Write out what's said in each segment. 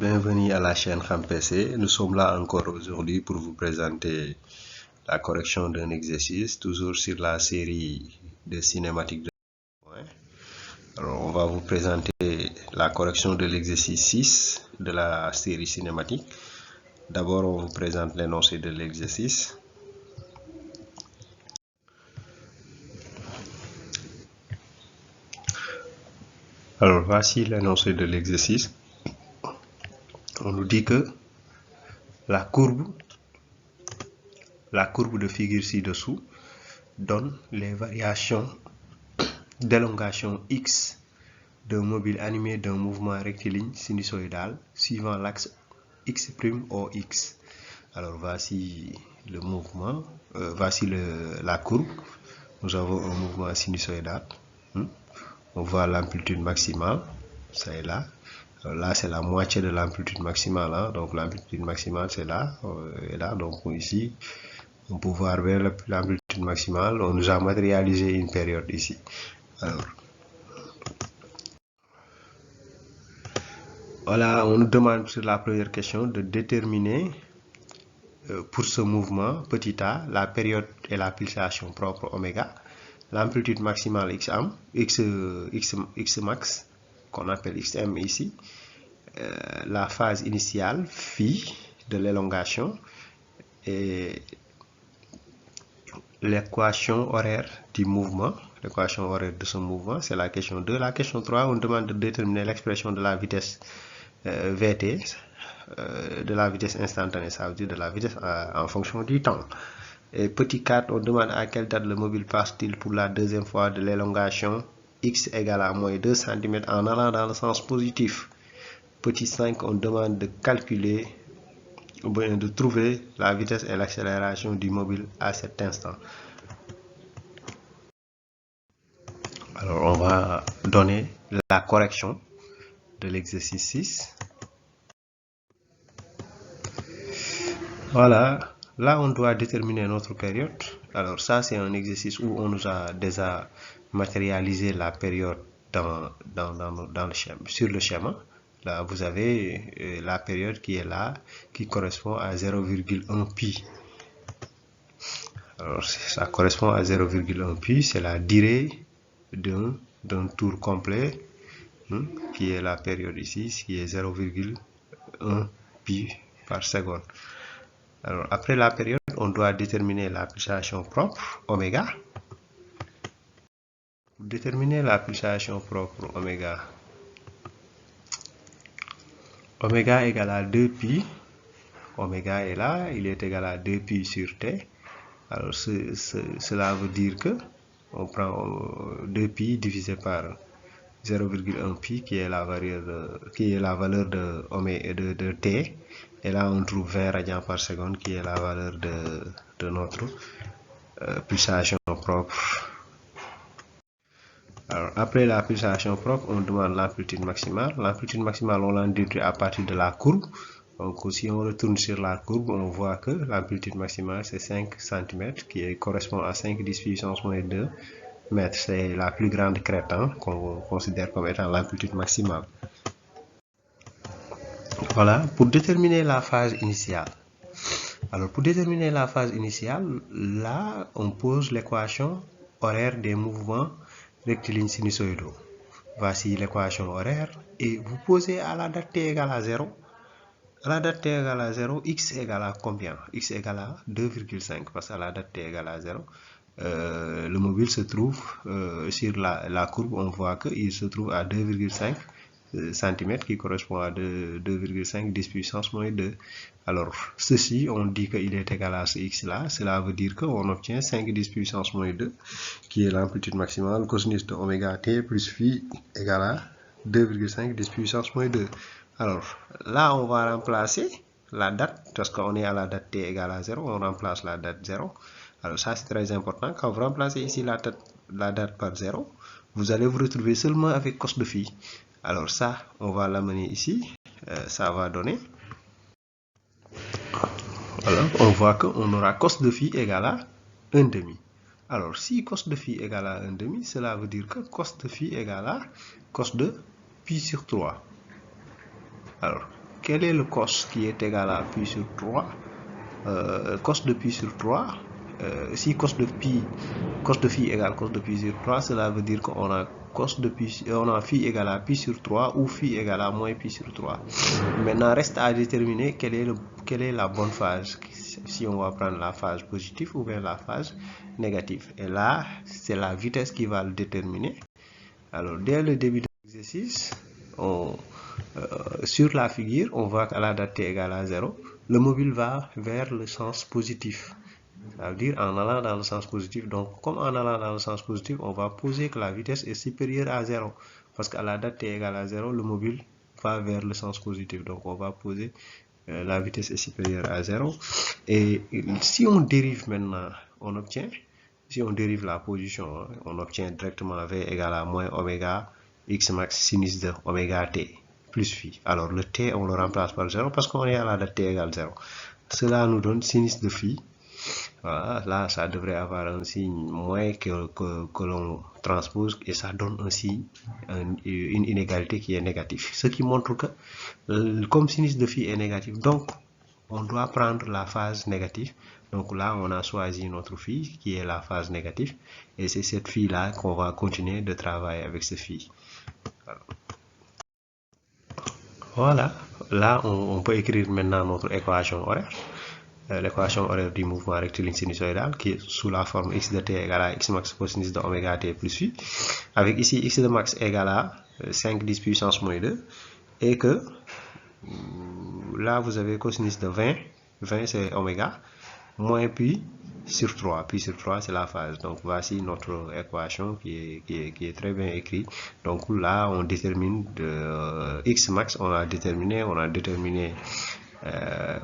bienvenue à la chaîne Xam PC. Nous sommes là encore aujourd'hui pour vous présenter la correction d'un exercice, toujours sur la série de cinématiques de points. Alors, on va vous présenter la correction de l'exercice 6 de la série cinématique. D'abord, on vous présente l'énoncé de l'exercice. Alors, voici l'énoncé de l'exercice. On nous dit que la courbe de figure ci-dessous donne les variations d'élongation x d'un mobile animé d'un mouvement rectiligne sinusoïdal suivant l'axe x'(OX). Alors voici le mouvement, voici la courbe. Nous avons un mouvement sinusoïdal. On voit l'amplitude maximale, ça est là. Alors là, c'est la moitié de l'amplitude maximale. Hein? Donc l'amplitude maximale, c'est là. Et là, donc ici, on peut voir vers l'amplitude maximale. On nous a matérialisé une période ici. Alors, voilà, on nous demande sur la première question de déterminer pour ce mouvement petit a la période et la pulsation propre oméga, l'amplitude maximale x max qu'on appelle xm ici, la phase initiale phi de l'élongation et l'équation horaire du mouvement. L'équation horaire de ce mouvement, c'est la question 2. La question 3, on demande de déterminer l'expression de la vitesse Vt, de la vitesse instantanée, ça veut dire de la vitesse en fonction du temps. Et petit 4, on demande à quelle date le mobile passe-t-il pour la deuxième fois de l'élongation x égale à moins 2 cm en allant dans le sens positif. Petit 5, on demande de calculer, ou bien de trouver la vitesse et l'accélération du mobile à cet instant. Alors, on va donner la correction de l'exercice 6. Voilà, là on doit déterminer notre période. Alors ça, c'est un exercice où on nous a déjà matérialisé la période dans le schéma, sur le schéma. Là, vous avez la période qui est là, qui correspond à 0,1 pi. Alors, ça correspond à 0,1 pi, c'est la durée d'un tour complet, qui est la période ici, qui est 0,1 pi par seconde. Alors, après la période, on doit déterminer la pulsation propre, oméga. Pour déterminer la pulsation propre, oméga égale à 2 pi. Oméga est là, il est égal à 2 pi sur t. Alors, cela veut dire que on prend 2 pi divisé par 0,1 pi qui est la valeur de t. Et là, on trouve 20 radians par seconde qui est la valeur de notre pulsation propre. Alors, après la pulsation propre, on demande l'amplitude maximale. L'amplitude maximale, on l'a déduit à partir de la courbe. Donc, si on retourne sur la courbe, on voit que l'amplitude maximale, c'est 5 cm, qui correspond à 5 10 puissance moins 2 mètres. C'est la plus grande crête qu'on considère comme étant l'amplitude maximale. Voilà, pour déterminer la phase initiale. Alors, pour déterminer la phase initiale, là, on pose l'équation horaire des mouvements rectilignes sinusoïdaux. Voici l'équation horaire et vous posez à la date t égale à 0. À la date t égale à 0, x égale à combien? X égale à 2,5 parce qu'à la date t égale à 0, le mobile se trouve sur la courbe, on voit qu'il se trouve à 2,5 cm qui correspond à 2,5 10 puissance moins 2. Alors, ceci, on dit qu'il est égal à ce x là. Cela veut dire qu'on obtient 5 10 puissance moins 2, qui est l'amplitude maximale cosinus de oméga t plus phi égale à 2,5 10 puissance moins 2. Alors, là, on va remplacer la date, parce qu'on est à la date t égale à 0, on remplace la date 0. Alors, ça, c'est très important. Quand vous remplacez ici la date par 0, vous allez vous retrouver seulement avec cos de phi. Alors ça, on va l'amener ici, ça va donner, alors on voit qu'on aura cos de phi égale à 1,5. Alors si cos de phi égale à 1,5, cela veut dire que cos de phi égale à cos de pi sur 3. Alors quel est le cos qui est égal à pi sur 3? Cos de pi sur 3, si cos de phi égale cos de pi sur 3, cela veut dire qu'on a on a phi égale à pi sur 3 ou phi égale à moins pi sur 3. Maintenant, reste à déterminer quelle est la bonne phase, si on va prendre la phase positive ou bien la phase négative. Et là, c'est la vitesse qui va le déterminer. Alors, dès le début de l'exercice, sur la figure, on voit qu'à la date t égale à 0, le mobile va vers le sens positif. Ça veut dire en allant dans le sens positif. Donc, comme en allant dans le sens positif, on va poser que la vitesse est supérieure à 0. Parce qu'à la date t égale à 0, le mobile va vers le sens positif. Donc, on va poser la vitesse est supérieure à 0. Et si on dérive maintenant, si on dérive la position, on obtient directement V égale à moins oméga x max sinus de oméga t plus phi. Alors, le t, on le remplace par 0 parce qu'on est à la date t égale 0. Cela nous donne sinus de phi. Voilà, là, ça devrait avoir un signe moins que l'on transpose et ça donne un signe, une inégalité qui est négative. Ce qui montre que, comme sinus de phi est négatif, donc on doit prendre la phase négative. Donc là, on a choisi notre phi qui est la phase négative et c'est cette phi-là qu'on va continuer de travailler avec ce phi. Voilà, là, on peut écrire maintenant notre équation horaire. L'équation horaire du mouvement rectiligne sinusoïdal qui est sous la forme x de t égale à x max cosinus de oméga t plus phi, avec ici x de max égale à 5 10 puissance moins 2, et que là vous avez cosinus de 20 c'est oméga, moins pi sur 3, pi sur 3 c'est la phase. Donc voici notre équation qui est très bien écrite. Donc là on détermine x max, on a déterminé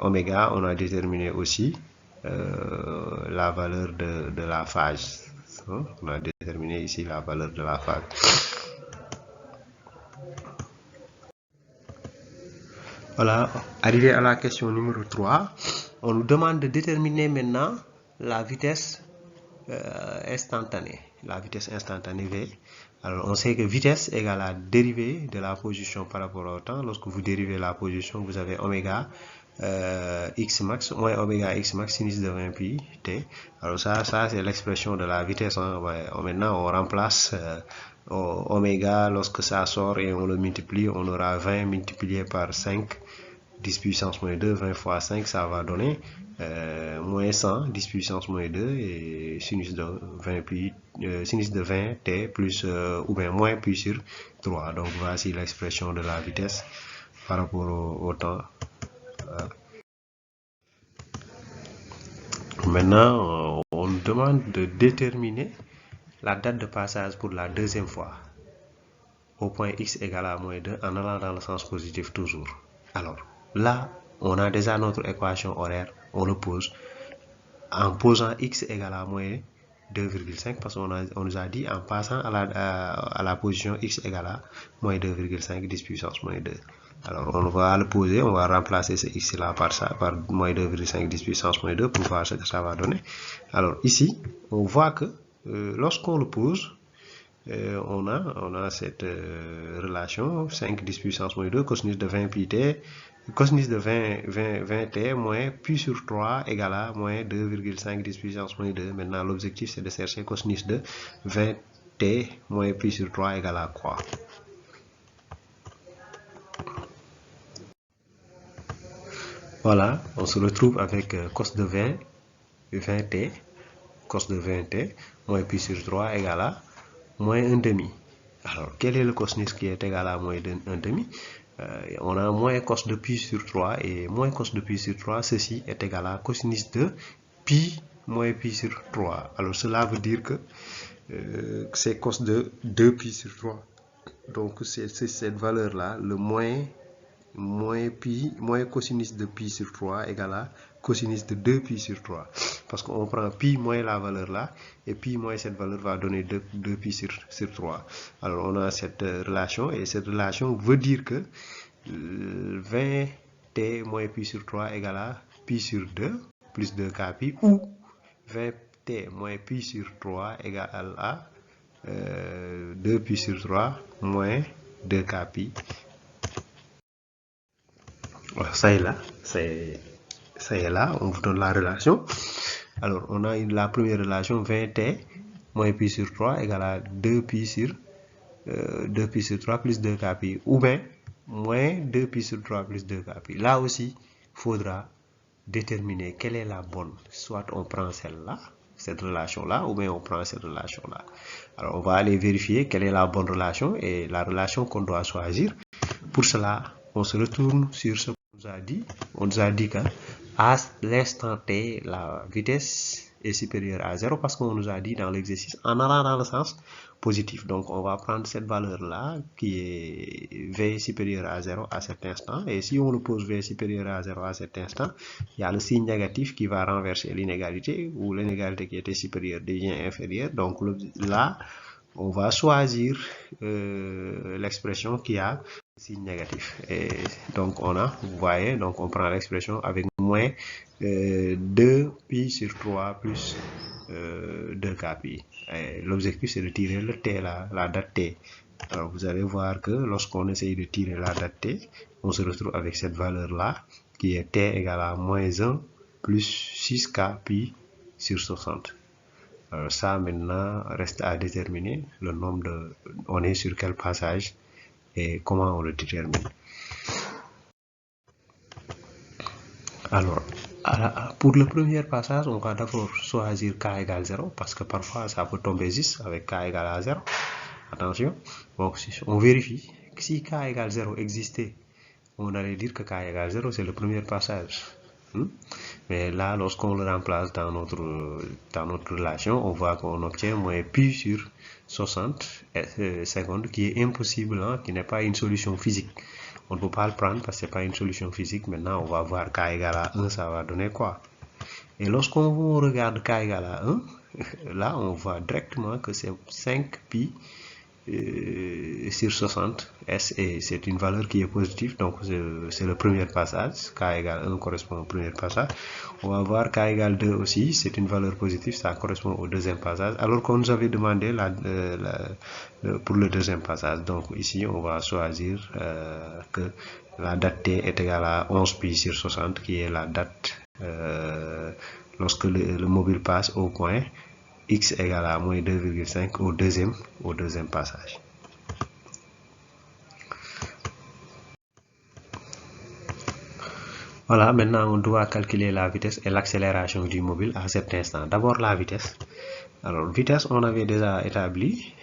oméga, on a déterminé aussi la valeur de la phase. On a déterminé ici la valeur de la phase. Voilà, arrivé à la question numéro 3, on nous demande de déterminer maintenant la vitesse instantanée. La vitesse instantanée V. Alors, on sait que vitesse égale à dérivée de la position par rapport au temps. Lorsque vous dérivez la position, vous avez oméga x max moins oméga x max sinus de 20 pi t. Alors ça c'est l'expression de la vitesse. Hein. Maintenant, on remplace oméga lorsque ça sort et on le multiplie. On aura 20 multiplié par 5. 10 puissance moins 2, 20 fois 5, ça va donner moins 100, 10 puissance moins 2 et sinus de 20 pi, sinus de 20 t plus ou bien moins pi sur 3. Donc voici l'expression de la vitesse par rapport au temps. Maintenant, on nous demande de déterminer la date de passage pour la deuxième fois au point x égale à moins 2 en allant dans le sens positif toujours. Alors, là, on a déjà notre équation horaire, on le pose en posant x égale à moins 2,5 parce qu'on nous a dit en passant à la position x égale à moins 2,5 10 puissance moins 2. Alors on va le poser, on va remplacer ce x là par moins 2,5 10 puissance moins 2 pour voir ce que ça va donner. Alors ici, on voit que lorsqu'on le pose, on a cette relation 5 10 puissance moins 2 cosinus de 20 pi t, cosinus de 20 t moins pi sur 3 égale à moins 2,5 10 puissance moins 2. Maintenant l'objectif c'est de chercher cosinus de 20 t moins pi sur 3 égale à quoi? Voilà, on se retrouve avec cos de 20t, cos de 20t moins pi sur 3 égale à moins 1,5. Alors, quel est le cosinus qui est égal à moins 1,5? On a moins cos de pi sur 3 et moins cos de pi sur 3, ceci est égal à cosinus de pi moins pi sur 3. Alors, cela veut dire que c'est cos de 2 pi sur 3. Donc, c'est cette valeur-là, le moins cosinus de pi sur 3 égale à cosinus de 2 pi sur 3. Parce qu'on prend pi moins la valeur là, et pi moins cette valeur va donner 2 pi sur 3. Alors on a cette relation, et cette relation veut dire que 20t moins pi sur 3 égale à pi sur 2 plus 2k pi, ou 20t moins pi sur 3 égale à 2 pi sur 3 moins 2k pi. Voilà, ça est là, ça est là, on vous donne la relation. Alors, on a la première relation 20t moins pi sur 3 égale à 2pi sur 2pi sur 3 plus 2kpi, ou bien moins 2pi sur 3 plus 2kpi. Là aussi, il faudra déterminer quelle est la bonne. Soit on prend celle-là, cette relation-là, ou bien on prend cette relation-là. Alors, on va aller vérifier quelle est la bonne relation et la relation qu'on doit choisir. Pour cela, on se retourne sur ce qu'on nous a dit. On nous a dit qu'à l'instant t, la vitesse est supérieure à 0 parce qu'on nous a dit dans l'exercice en allant dans le sens positif. Donc, on va prendre cette valeur-là qui est V supérieur à 0 à cet instant. Et si on oppose V supérieur à 0 à cet instant, il y a le signe négatif qui va renverser l'inégalité, ou l'inégalité qui était supérieure devient inférieure. Donc là, on va choisir l'expression qui a signe négatif. Et donc on a, vous voyez, donc on prend l'expression avec moins 2pi sur 3 plus 2kpi. L'objectif c'est de tirer le t, la date t. Alors vous allez voir que lorsqu'on essaye de tirer la date t, on se retrouve avec cette valeur là qui est t égale à moins 1 plus 6kpi sur 60. Alors ça maintenant reste à déterminer le nombre de... On est sur quel passage et comment on le détermine. Alors, pour le premier passage, on va d'abord choisir k égale 0 parce que parfois ça peut tomber juste avec k égale à 0. Attention, donc on vérifie que si k égale 0 existait, on allait dire que k égale 0 c'est le premier passage. Mais là, lorsqu'on le remplace dans notre relation, on voit qu'on obtient moins pi sur 60 secondes, qui est impossible, hein, qui n'est pas une solution physique. On ne peut pas le prendre parce que ce n'est pas une solution physique. Maintenant, on va voir k égale à 1, ça va donner quoi? Et lorsqu'on regarde k égale à 1, là, on voit directement que c'est 5 pi sur 60. C'est une valeur qui est positive, donc c'est le premier passage. K égale 1 correspond au premier passage. On va voir k égale 2 aussi, c'est une valeur positive, ça correspond au deuxième passage, alors qu'on nous avait demandé pour le deuxième passage. Donc ici, on va choisir que la date t est égale à 11 pi sur 60, qui est la date lorsque le mobile passe au point x égale à moins 2,5 au deuxième passage. Voilà, maintenant on doit calculer la vitesse et l'accélération du mobile à cet instant. D'abord la vitesse. Alors vitesse, on avait déjà établi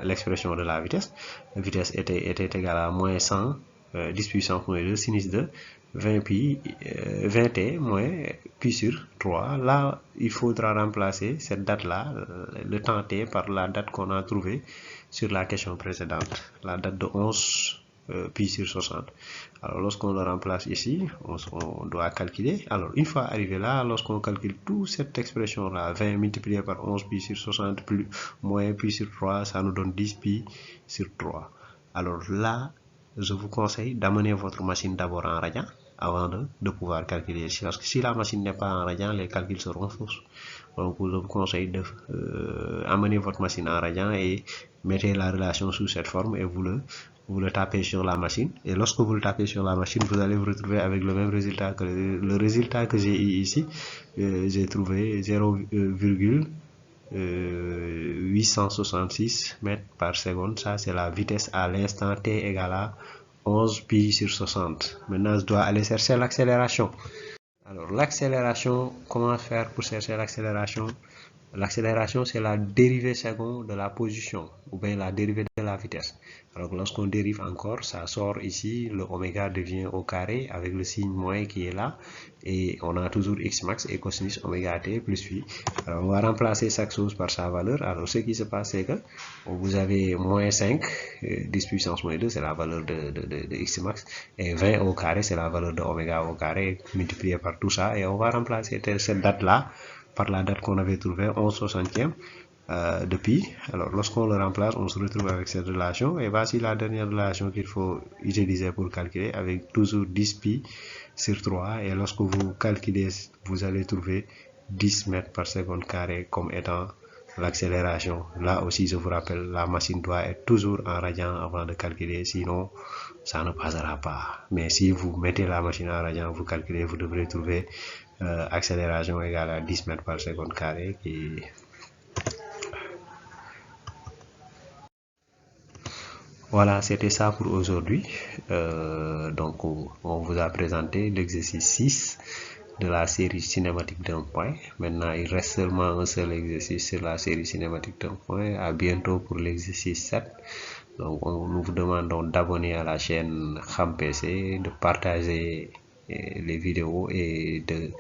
l'expression de la vitesse. La vitesse était égale à moins 100 10 puissance moins 2 sinus de 20t moins pi sur 3. Là, il faudra remplacer cette date-là, le temps t, par la date qu'on a trouvée sur la question précédente, la date de 11 pi sur 60. Alors, lorsqu'on le remplace ici, on doit calculer. Alors, une fois arrivé là, lorsqu'on calcule toute cette expression-là, 20 multiplié par 11 pi sur 60 plus moins pi sur 3, ça nous donne 10 pi sur 3. Alors là, je vous conseille d'amener votre machine d'abord en radian avant de pouvoir calculer. Parce que si la machine n'est pas en radian, les calculs seront fausses. Donc, je vous conseille d'amener votre machine en radian et mettez la relation sous cette forme et vous le tapez sur la machine. Et lorsque vous le tapez sur la machine, vous allez vous retrouver avec le même résultat que le résultat que j'ai eu ici. J'ai trouvé 0,866 mètres par seconde. Ça, c'est la vitesse à l'instant t égale à 11 pi sur 60. Maintenant, je dois aller chercher l'accélération. Alors, l'accélération, comment faire pour chercher l'accélération? L'accélération, c'est la dérivée seconde de la position, ou bien la dérivée de la vitesse. Alors, lorsqu'on dérive encore, ça sort ici, le oméga devient au carré avec le signe moins qui est là, et on a toujours x max et cosinus oméga t plus phi. Alors, on va remplacer chaque chose par sa valeur. Alors, ce qui se passe, c'est que vous avez moins 5, 10 puissance moins 2, c'est la valeur de x max, et 20 au carré, c'est la valeur de oméga au carré, multiplié par tout ça, et on va remplacer cette date-là par la date qu'on avait trouvée, 11/60 de pi. Alors, lorsqu'on le remplace, on se retrouve avec cette relation. Et voici la dernière relation qu'il faut utiliser pour calculer, avec toujours 10 pi sur 3. Et lorsque vous calculez, vous allez trouver 10 mètres par seconde carré comme étant l'accélération. Là aussi, je vous rappelle, la machine doit être toujours en radian avant de calculer, sinon ça ne passera pas. Mais si vous mettez la machine en radian, vous calculez, vous devrez trouver accélération égale à 10 mètres par seconde carré. Voilà, c'était ça pour aujourd'hui. Donc, on vous a présenté l'exercice 6 de la série cinématique d'un point. Maintenant, il reste seulement un seul exercice sur la série cinématique d'un point. À bientôt pour l'exercice 7. Donc, nous vous demandons d'abonner à la chaîne Xam PC, de partager les vidéos et de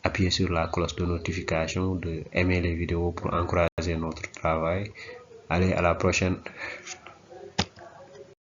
appuyer sur la cloche de notification, de aimer les vidéos pour encourager notre travail. Allez, à la prochaine.